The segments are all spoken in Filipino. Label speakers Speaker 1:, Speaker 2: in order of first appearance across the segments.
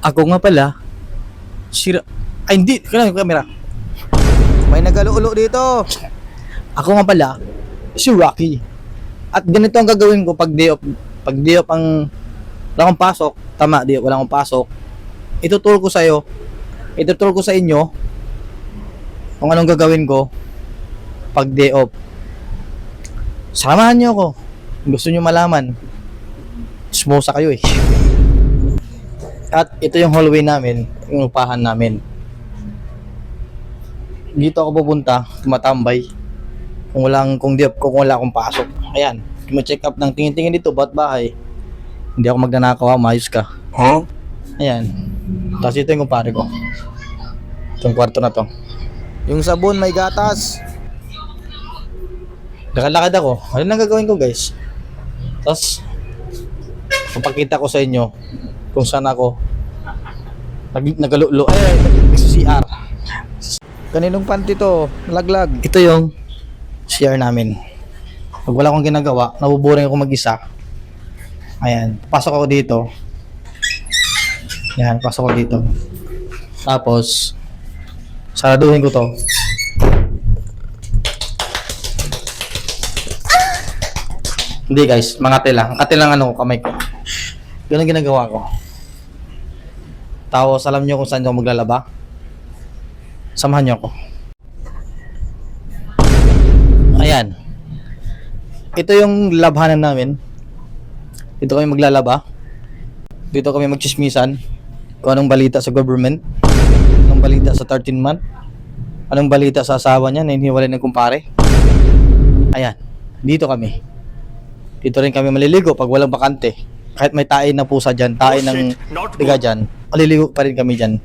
Speaker 1: Ako nga pala, sira... Ay, hindi. Kailangan yung camera.
Speaker 2: May nagaluulo dito.
Speaker 1: Ako nga pala, si Rocky. At ganito ang gagawin ko pag day off. Pag day off ang... Wala akong pasok. Tama, day off, wala akong pasok. Ituturo ko sa'yo. Ituturo ko sa inyo kung anong gagawin ko pag day off. Samahan nyo ako. Gusto nyo malaman. Smosa kayo eh. At ito yung hallway namin, yung upahan namin. Dito ako pupunta, tumatambay. Kung wala akong pasok. Ayan, check up ng tingin-tingin dito, ba't bahay? Hindi ako magnanakaw, mayos ka.
Speaker 2: Huh?
Speaker 1: Ayan. Tapos ito yung kumpare ko. Itong kwarto na to.
Speaker 2: Yung sabon may gatas.
Speaker 1: Nakalakad ako. Ano nang gagawin ko, guys? Tapos, papakita ko sa inyo kung saan ako nagalulo. Ay, nag-CR.
Speaker 2: Kaninong panty to? Laglag.
Speaker 1: Ito yung CR namin. Pag wala akong ginagawa, nabuboring ako mag-isa. Ayan, pasok ako dito. Ayan, pasok ako dito. Tapos, saraduhin ko to. Hindi guys, mangate lang. Ate lang ano, kamay ko. Ganun ginagawa ko. Tapos, alam nyo kung saan ako maglalaba? Samahan nyo ako. Ayan. Ito yung labhanan namin. Dito kami maglalaba. Dito kami magchismisan. Kung anong balita sa government. Anong balita sa 13 month. Anong balita sa asawa niya na hiniwalay ng kumpare. Ayan. Dito kami. Dito rin kami maliligo pag walang bakante. Kahit may tae na pusa dyan, tae ng tiga dyan, maliligo pa rin kami dyan.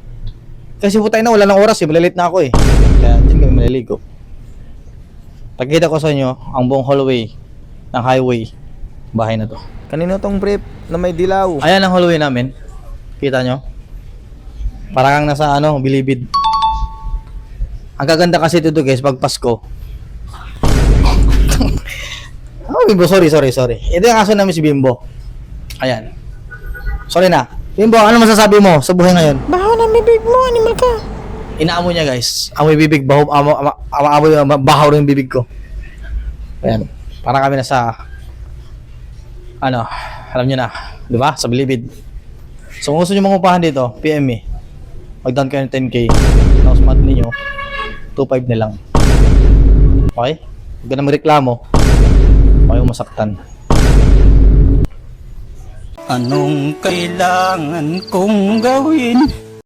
Speaker 1: Kasi putay na, wala ng oras eh, malalit na ako eh. Kaya dyan kami maliligo. Pagkita ko sa inyo, ang buong hallway ng highway, bahay na to.
Speaker 2: Kanino tong brief na may dilaw?
Speaker 1: Ayan ang hallway namin. Kita nyo? Para kang nasa ano, Bilibid. Ang kaganda kasi dito guys, pag Pasko. Oh, Bimbo, sorry. Ito yung aso namin si Bimbo. Ayan. Sorry na. Bimbo, ano masasabi mo sa buhay ngayon?
Speaker 2: Baho na bibig mo, animal ka.
Speaker 1: Inaamoy niya guys. Amoy bibig, bahaw rin yung bibig ko. Ayan. Para kami nasa ano, alam niyo na, di ba? Sa Bilibid. So kung gusto niyo mangupahan dito, PM me. Mag-down kayo ng 10k. Tapos monthly niyo 2.5 na lang. Okay? Huwag ka na magreklamo. Ayaw masaktan.
Speaker 3: Anong kailangan kong gawin